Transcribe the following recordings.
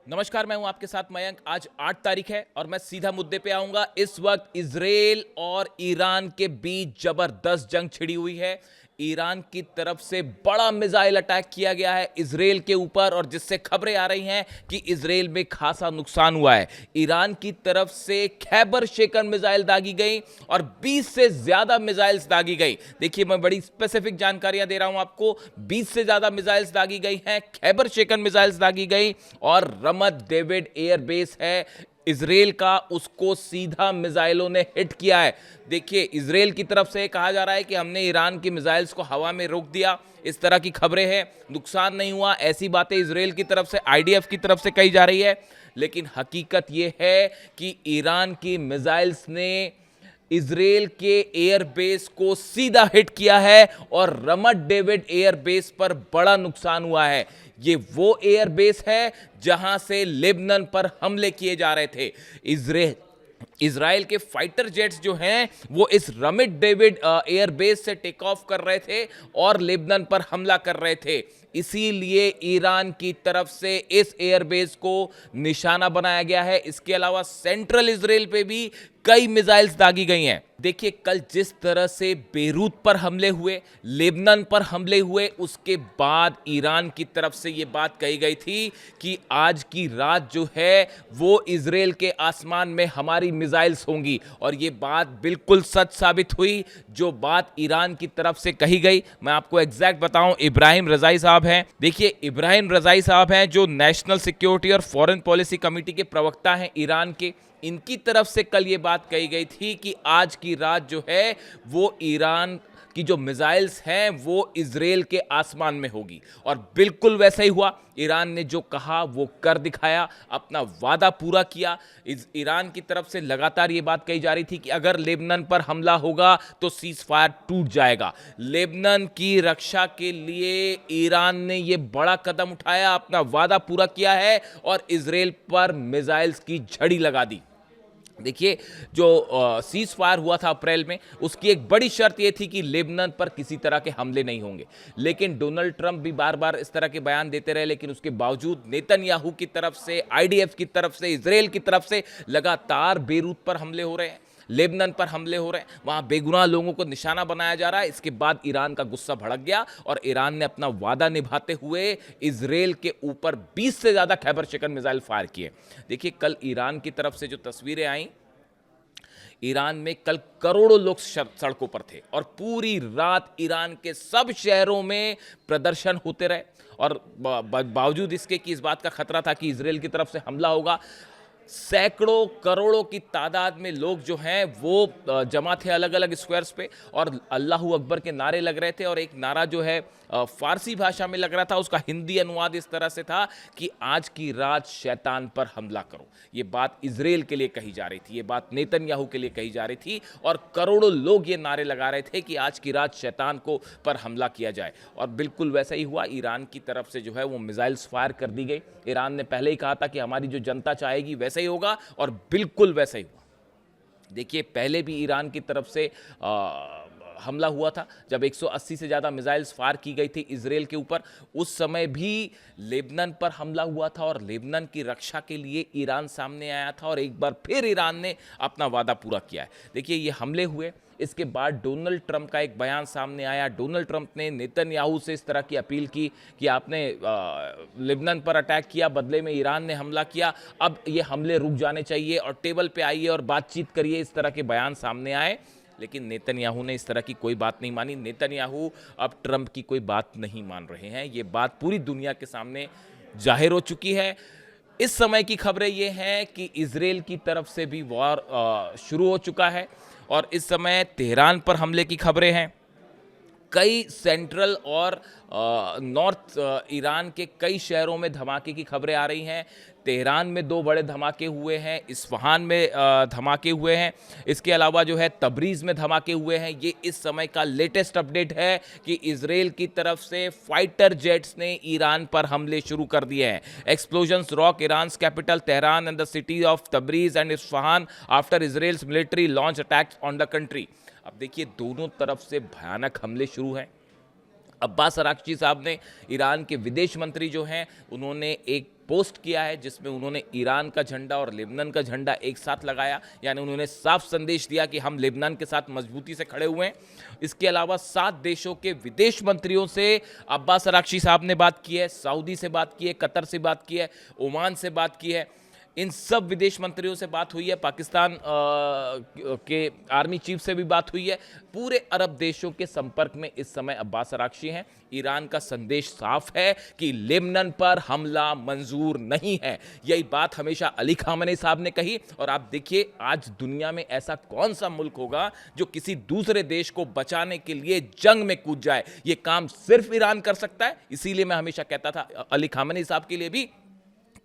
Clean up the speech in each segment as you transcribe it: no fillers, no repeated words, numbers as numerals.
नमस्कार, मैं हूं आपके साथ मयंक। आज 8 तारीख है और मैं सीधा मुद्दे पे आऊंगा। इस वक्त इजराइल और ईरान के बीच जबरदस्त जंग छिड़ी हुई है। ईरान की तरफ से बड़ा मिसाइल अटैक किया गया है इजराइल के ऊपर, और जिससे खबरें आ रही हैं कि इजराइल में खासा नुकसान हुआ है। ईरान की तरफ से खैबर शेकन मिसाइल दागी गई और 20 से ज्यादा मिसाइल्स दागी गई। देखिए, मैं बड़ी स्पेसिफिक जानकारियां दे रहा हूं आपको। 20 से ज्यादा मिसाइल्स दागी गई हैं, खैबर शेकन मिसाइल्स दागी गई, और रमत डेविड एयरबेस है इजराइल का, उसको सीधा मिसाइलों ने हिट किया है। देखिए, इजराइल की तरफ से कहा जा रहा है कि हमने ईरान की मिसाइल्स को हवा में रोक दिया, इस तरह की खबरें हैं। नुकसान नहीं हुआ, ऐसी बातें इजराइल की तरफ से, आईडीएफ की तरफ से कही जा रही है। लेकिन हकीकत यह है कि ईरान की मिसाइल्स ने इजराइल के एयरबेस को सीधा हिट किया है और रमत डेविड एयरबेस पर बड़ा नुकसान हुआ है। ये वो एयरबेस है जहां से लेबनान पर हमले किए जा रहे थे। इजराइल के फाइटर जेट्स जो हैं वो इस रमिट डेविड एयरबेस से टेक ऑफ कर रहे थे और लेबनान पर हमला कर रहे थे। इसीलिए ईरान की तरफ से इस एयरबेस को निशाना बनाया गया है। इसके अलावा सेंट्रल इजराइल पे भी कई मिसाइल्स दागी गई हैं। देखिए, कल जिस तरह से बेरूत पर हमले हुए, लेबनान पर हमले हुए, उसके बाद ईरान की तरफ से यह बात कही गई थी कि आज की रात जो है वो इजराइल के आसमान में हमारी मिसाइल्स होंगी, और ये बात बिल्कुल सच साबित हुई। जो बात ईरान की तरफ से कही गई, मैं आपको एग्जैक्ट बताऊं, इब्राहिम रजाई साहब हैं। देखिए, इब्राहिम रजाई साहब हैं जो नेशनल सिक्योरिटी और फॉरेन पॉलिसी कमेटी के प्रवक्ता हैं ईरान के। इनकी तरफ से कल ये बात कही गई थी कि आज की रात जो है वो ईरान की जो मिसाइल्स हैं वो इजराइल के आसमान में होगी, और बिल्कुल वैसा ही हुआ। ईरान ने जो कहा वो कर दिखाया, अपना वादा पूरा किया। ईरान की तरफ से लगातार ये बात कही जा रही थी कि अगर लेबनान पर हमला होगा तो सीज फायर टूट जाएगा। लेबनान की रक्षा के लिए ईरान ने ये बड़ा कदम उठाया, अपना वादा पूरा किया है और इजराइल पर मिसाइल्स की झड़ी लगा दी। देखिए, जो सीज फायर हुआ था अप्रैल में, उसकी एक बड़ी शर्त यह थी कि लेबनान पर किसी तरह के हमले नहीं होंगे। लेकिन डोनाल्ड ट्रंप भी बार बार इस तरह के बयान देते रहे, लेकिन उसके बावजूद नेतन्याहू की तरफ से, आईडीएफ की तरफ से, इजराइल की तरफ से लगातार बेरूत पर हमले हो रहे हैं, लेबनान पर हमले हो रहे हैं, वहां बेगुनाह लोगों को निशाना बनाया जा रहा है। इसके बाद ईरान का गुस्सा भड़क गया और ईरान ने अपना वादा निभाते हुए इजराइल के ऊपर 20 से ज्यादा खैबर शिकन मिसाइल फायर किए। देखिए, कल ईरान की तरफ से जो तस्वीरें आई, ईरान में कल करोड़ों लोग सड़कों पर थे और पूरी रात ईरान के सब शहरों में प्रदर्शन होते रहे। और बावजूद इसके कि इस बात का खतरा था कि इजराइल की तरफ से हमला होगा, सैकड़ों करोड़ों की तादाद में लोग जो हैं वो जमा थे अलग अलग स्क्वायर्स पे, और अल्लाहू अकबर के नारे लग रहे थे। और एक नारा जो है फारसी भाषा में लग रहा था, उसका हिंदी अनुवाद इस तरह से था कि आज की रात शैतान पर हमला करो। ये बात इजराइल के लिए कही जा रही थी, ये बात नेतन्याहू के लिए कही जा रही थी, और करोड़ों लोग ये नारे लगा रहे थे कि आज की रात शैतान को पर हमला किया जाए। और बिल्कुल वैसा ही हुआ। ईरान की तरफ से जो है वो मिसाइल्स फायर कर दी गई। ईरान ने पहले ही कहा था कि हमारी जो जनता चाहेगी वैसा ही होगा, और बिल्कुल वैसा ही हुआ। देखिए, पहले भी ईरान की तरफ से हमला हुआ था जब 180 से ज़्यादा मिसाइल्स फायर की गई थी इजराइल के ऊपर। उस समय भी लेबनान पर हमला हुआ था और लेबनान की रक्षा के लिए ईरान सामने आया था, और एक बार फिर ईरान ने अपना वादा पूरा किया है। देखिए, ये हमले हुए, इसके बाद डोनाल्ड ट्रंप का एक बयान सामने आया। डोनाल्ड ट्रंप ने नेतन्याहू से इस तरह की अपील की कि आपने लेबनान पर अटैक किया, बदले में ईरान ने हमला किया, अब ये हमले रुक जाने चाहिए और टेबल पे आइए और बातचीत करिए। इस तरह के बयान सामने आए, लेकिन नेतन्याहू ने इस तरह की कोई बात नहीं मानी। नेतन्याहू अब ट्रंप की कोई बात नहीं मान रहे हैं। ये बात पूरी दुनिया के सामने जाहिर हो चुकी है। इस समय की खबरें ये हैं कि इजराइल की तरफ से भी वॉर शुरू हो चुका है, और इस समय तेहरान पर हमले की खबरें हैं। कई सेंट्रल और नॉर्थ ईरान के कई शहरों में धमाके की खबरें आ रही हैं। तेहरान में 2 बड़े धमाके हुए हैं, इस्फहान में धमाके हुए हैं, इसके अलावा जो है तबरीज़ में धमाके हुए हैं। ये इस समय का लेटेस्ट अपडेट है कि इजराइल की तरफ से फाइटर जेट्स ने ईरान पर हमले शुरू कर दिए हैं। Explosions rock Iran's capital Tehran and the city of Tabriz and Isfahan after Israel's military launch attacks on the country. अब देखिए, दोनों तरफ से भयानक हमले शुरू हैं। अब्बास अराक्ची साहब ने, ईरान के विदेश मंत्री जो हैं, उन्होंने एक पोस्ट किया है जिसमें उन्होंने ईरान का झंडा और लेबनान का झंडा एक साथ लगाया, यानी उन्होंने साफ संदेश दिया कि हम लेबनान के साथ मजबूती से खड़े हुए हैं। इसके अलावा 7 देशों के विदेश मंत्रियों से अब्बास अराक्ची साहब ने बात की है, सऊदी से बात की है, कतर से बात की है, ओमान से बात की है, इन सब विदेश मंत्रियों से बात हुई है, पाकिस्तान के आर्मी चीफ से भी बात हुई है। पूरे अरब देशों के संपर्क में इस समय अब्बास अराक्ची हैं। ईरान का संदेश साफ है कि लेबनान पर हमला मंजूर नहीं है। यही बात हमेशा अली खामेनी साहब ने कही। और आप देखिए, आज दुनिया में ऐसा कौन सा मुल्क होगा जो किसी दूसरे देश को बचाने के लिए जंग में कूद जाए। ये काम सिर्फ ईरान कर सकता है। इसीलिए मैं हमेशा कहता था अली खामेनी साहब के लिए भी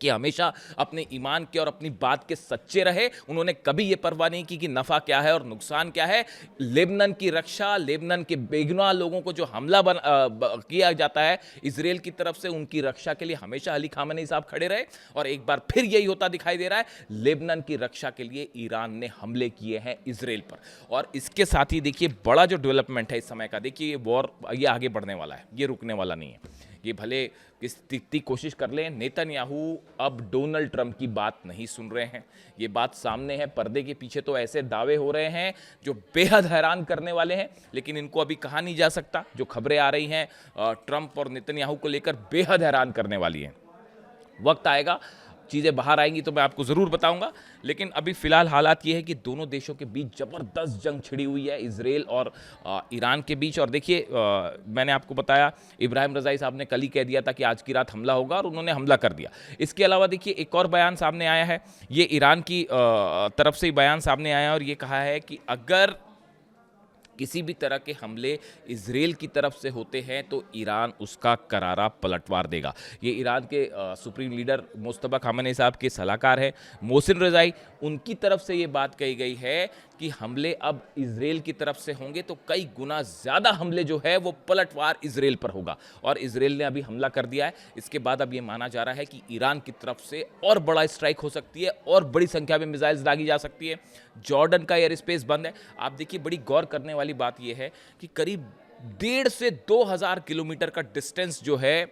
कि हमेशा अपने ईमान के और अपनी बात के सच्चे रहे। उन्होंने कभी ये परवाह नहीं की कि नफ़ा क्या है और नुकसान क्या है। लेबनान की रक्षा, लेबनान के बेगुनाह लोगों को जो हमला किया जाता है इजराइल की तरफ से, उनकी रक्षा के लिए हमेशा अली खामेनी साहब खड़े रहे। और एक बार फिर यही होता दिखाई दे रहा है, लेबनान की रक्षा के लिए ईरान ने हमले किए हैं इजराइल पर। और इसके साथ ही देखिए, बड़ा जो डेवलपमेंट है इस समय का, देखिए ये वॉर ये आगे बढ़ने वाला है, ये रुकने वाला नहीं है। ये भले कितनी कोशिश कर लें, नेतन्याहू अब डोनाल्ड ट्रंप की बात नहीं सुन रहे हैं। ये बात सामने है, पर्दे के पीछे तो ऐसे दावे हो रहे हैं जो बेहद हैरान करने वाले हैं, लेकिन इनको अभी कहा नहीं जा सकता। जो खबरें आ रही हैं ट्रंप और नेतन्याहू को लेकर बेहद हैरान करने वाली हैं। वक्त आएगा, चीज़ें बाहर आएंगी तो मैं आपको ज़रूर बताऊंगा। लेकिन अभी फ़िलहाल हालात ये है कि दोनों देशों के बीच ज़बरदस्त जंग छिड़ी हुई है, इजराइल और ईरान के बीच। और देखिए, मैंने आपको बताया, इब्राहिम रज़ाई साहब ने कल ही कह दिया था कि आज की रात हमला होगा, और उन्होंने हमला कर दिया। इसके अलावा देखिए, एक और बयान सामने आया है, ये ईरान की तरफ से बयान सामने आया, और ये कहा है कि अगर किसी भी तरह के हमले इजराइल की तरफ से होते हैं तो ईरान उसका करारा पलटवार देगा। ये ईरान के सुप्रीम लीडर मुस्तफा खामेनी साहब के सलाहकार हैं मोहसिन रज़ाई, उनकी तरफ से ये बात कही गई है कि हमले अब इजराइल की तरफ से होंगे तो कई गुना ज़्यादा हमले जो है वो पलटवार इजराइल पर होगा। और इजराइल ने अभी हमला कर दिया है। इसके बाद अब ये माना जा रहा है कि ईरान की तरफ से और बड़ा स्ट्राइक हो सकती है और बड़ी संख्या में मिसाइल्स दागी जा सकती है। जॉर्डन का एयर स्पेस बंद है। आप देखिए, बड़ी गौर करने वाली बात यह है कि करीब 1.5 से 2,000 किलोमीटर का डिस्टेंस जो है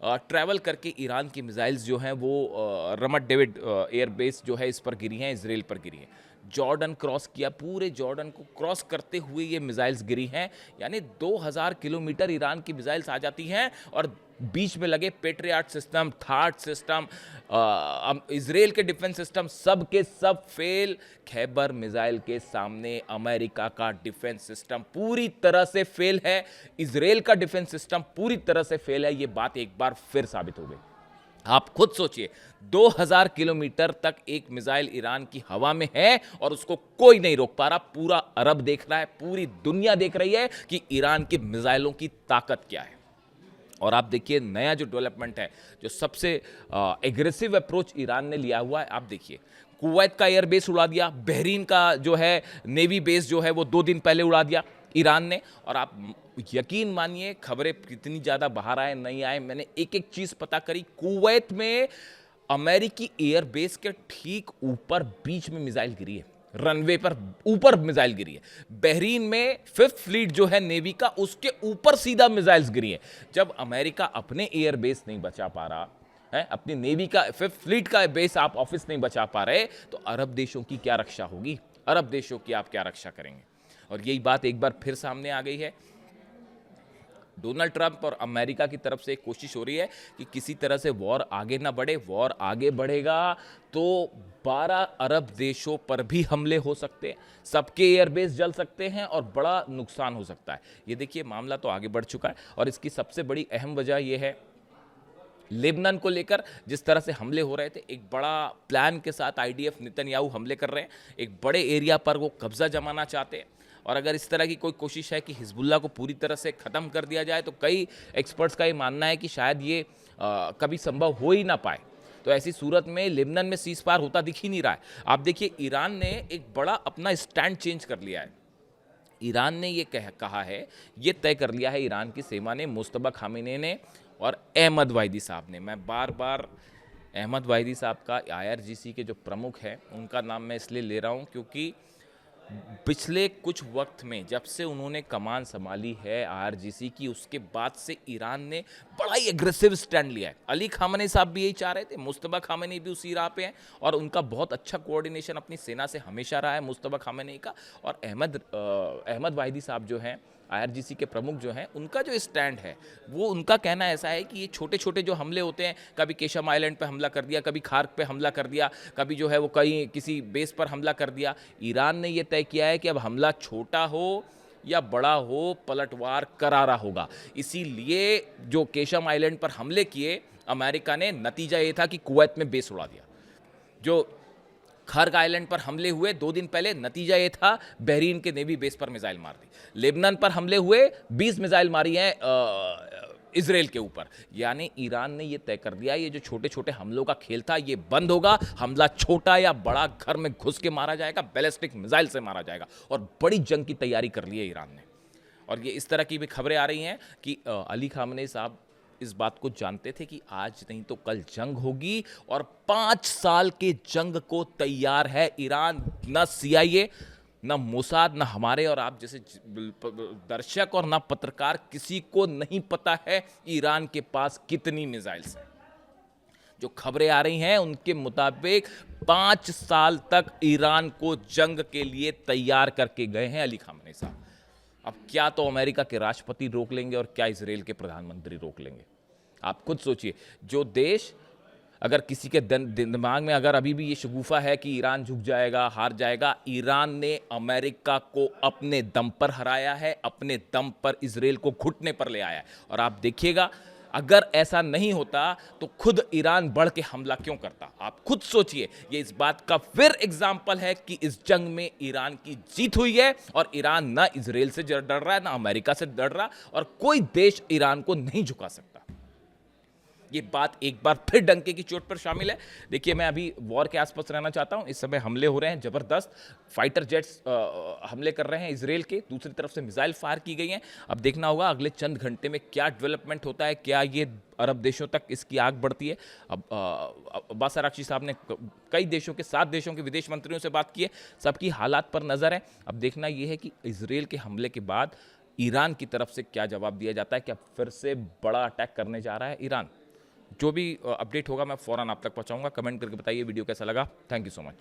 ट्रैवल करके ईरान की मिसाइल्स जो हैं वो रमत डेविड एयर बेस जो है इस पर गिरी हैं, इजराइल पर गिरी हैं। जॉर्डन क्रॉस किया, पूरे जॉर्डन को क्रॉस करते हुए ये मिसाइल्स गिरी हैं, यानी 2000 किलोमीटर ईरान की मिसाइल्स आ जाती हैं। और बीच में लगे patriot system, third system, Israel के डिफेंस सिस्टम, सब के सब फेल। खैबर मिसाइल के सामने अमेरिका का डिफेंस सिस्टम पूरी तरह से फेल है, इजराइल का डिफेंस सिस्टम पूरी तरह से फेल है। ये बात एक बार फिर साबित हो गई। आप खुद सोचिए, 2000 किलोमीटर तक एक मिसाइल ईरान की हवा में है और उसको कोई नहीं रोक पा रहा। पूरा अरब देख रहा है, पूरी दुनिया देख रही है कि ईरान की मिसाइलों की ताकत क्या है। और आप देखिए, नया जो डेवलपमेंट है, जो सबसे एग्रेसिव अप्रोच ईरान ने लिया हुआ है, आप देखिए, कुवैत का एयर बेस उड़ा दिया, बहरीन का जो है नेवी बेस जो है वो 2 दिन पहले उड़ा दिया ईरान ने। और आप यकीन मानिए, खबरें कितनी ज़्यादा बाहर आए नहीं आए, मैंने एक एक चीज़ पता करी। कुवैत में अमेरिकी एयर बेस के ठीक ऊपर बीच में मिसाइल गिरी है, रनवे पर ऊपर मिसाइल गिरी है। बहरीन में 5th फ्लीट जो है नेवी का, उसके ऊपर सीधा मिसाइल्स गिरी है। जब अमेरिका अपने एयर बेस नहीं बचा पा रहा है, अपनी नेवी का 5th फ्लीट का बेस आप ऑफिस नहीं बचा पा रहे, तो अरब देशों की क्या रक्षा होगी? अरब देशों की आप क्या रक्षा करेंगे? और यही बात एक बार फिर सामने आ गई है। डोनाल्ड ट्रंप और अमेरिका की तरफ से एक कोशिश हो रही है कि किसी तरह से वॉर आगे ना बढ़े। वॉर आगे बढ़ेगा तो 12 अरब देशों पर भी हमले हो सकते हैं, सबके एयरबेस जल सकते हैं और बड़ा नुकसान हो सकता है। ये देखिए, मामला तो आगे बढ़ चुका है। और इसकी सबसे बड़ी अहम वजह यह है, लेबनान को लेकर जिस तरह से हमले हो रहे थे, एक बड़ा प्लान के साथ आईडीएफ नेतन्याहू हमले कर रहे हैं। एक बड़े एरिया पर वो कब्जा जमाना चाहते हैं। और अगर इस तरह की कोई कोशिश है कि हिजबुल्लाह को पूरी तरह से ख़त्म कर दिया जाए, तो कई एक्सपर्ट्स का ये मानना है कि शायद ये कभी संभव हो ही ना पाए। तो ऐसी सूरत में लेबनान में सीज फायर होता दिख ही नहीं रहा है। आप देखिए, ईरान ने एक बड़ा अपना स्टैंड चेंज कर लिया है। ईरान ने ये कहा है, ये तय कर लिया है ईरान की सेना ने, मुस्तफा खामेनी ने और अहमद वाहिदी साहब ने। मैं बार बार अहमद वाहिदी साहब का, IRGC के जो प्रमुख हैं, उनका नाम मैं इसलिए ले रहा हूँ क्योंकि पिछले कुछ वक्त में जब से उन्होंने कमान संभाली है आईआरजीसी की, उसके बाद से ईरान ने बड़ा ही एग्रेसिव स्टैंड लिया है। अली खामनेई साहब भी यही चाह रहे थे, मुस्तफा खामनेई भी उसी राह पे हैं और उनका बहुत अच्छा कोऑर्डिनेशन अपनी सेना से हमेशा रहा है मुस्तफा खामनेई का। और अहमद वाहिदी साहब जो हैं आईआरजीसी के प्रमुख जो हैं, उनका जो स्टैंड है वो, उनका कहना ऐसा है कि ये छोटे छोटे जो हमले होते हैं, कभी केशम आइलैंड पे हमला कर दिया, कभी खार्क पे हमला कर दिया, कभी जो है वो कहीं किसी बेस पर हमला कर दिया, ईरान ने ये तय किया है कि अब हमला छोटा हो या बड़ा हो, पलटवार करारा होगा। इसीलिए जो केशम आइलैंड पर हमले किए अमेरिका ने, नतीजा ये था कि कुवैत में बेस उड़ा दिया। जो खर्ग आइलैंड पर हमले हुए 2 दिन पहले, नतीजा ये था बहरीन के नेवी बेस पर मिसाइल मार दी। लेबनान पर हमले हुए 20 मिसाइल मारी हैं इजराइल के ऊपर। यानी ईरान ने ये तय कर दिया, ये जो छोटे छोटे हमलों का खेल था ये बंद होगा, हमला छोटा या बड़ा घर में घुस के मारा जाएगा, बैलिस्टिक मिसाइल से मारा जाएगा। और बड़ी जंग की तैयारी कर ली है ईरान ने। और ये इस तरह की भी खबरें आ रही हैं कि अली खामनेई साहब इस बात को जानते थे कि आज नहीं तो कल जंग होगी और 5 साल के जंग को तैयार है ईरान। न सीआईए, न मोसाद, न हमारे और आप जैसे दर्शक और न पत्रकार, किसी को नहीं पता है ईरान के पास कितनी मिसाइल्स हैं। जो खबरें आ रही हैं उनके मुताबिक 5 साल तक ईरान को जंग के लिए तैयार करके गए हैं अली खामनेई साहब। अब क्या तो अमेरिका के राष्ट्रपति रोक लेंगे और क्या इजराइल के प्रधानमंत्री रोक लेंगे। आप खुद सोचिए, जो देश, अगर किसी के दिमाग में अगर अभी भी ये शगुफा है कि ईरान झुक जाएगा, हार जाएगा, ईरान ने अमेरिका को अपने दम पर हराया है, अपने दम पर इजराइल को घुटने पर ले आया है। और आप देखिएगा, अगर ऐसा नहीं होता तो खुद ईरान बढ़ के हमला क्यों करता। आप खुद सोचिए, ये इस बात का फिर एग्जाम्पल है कि इस जंग में ईरान की जीत हुई है और ईरान ना इजराइल से डर रहा है, ना अमेरिका से डर रहा, और कोई देश ईरान को नहीं झुका सकता। ये बात एक बार फिर डंके की चोट पर शामिल है। देखिए, मैं अभी वॉर के आसपास रहना चाहता हूं। इस समय हमले हो रहे हैं जबरदस्त, फाइटर जेट्स हमले कर रहे हैं इजराइल के, दूसरी तरफ से मिसाइल फायर की गई हैं। अब देखना होगा अगले चंद घंटे में क्या डेवलपमेंट होता है, क्या ये अरब देशों तक इसकी आग बढ़ती है। अब अब्बास अरागची साहब ने कई देशों के 7 देशों के विदेश मंत्रियों से बात की है, सबकी हालात पर नजर है। अब देखना यह है कि इजराइल के हमले के बाद ईरान की तरफ से क्या जवाब दिया जाता है। क्या फिर से बड़ा अटैक करने जा रहा है ईरान। जो भी अपडेट होगा मैं फ़ौरन आप तक पहुंचाऊंगा। कमेंट करके बताइए वीडियो कैसा लगा। Thank you so much.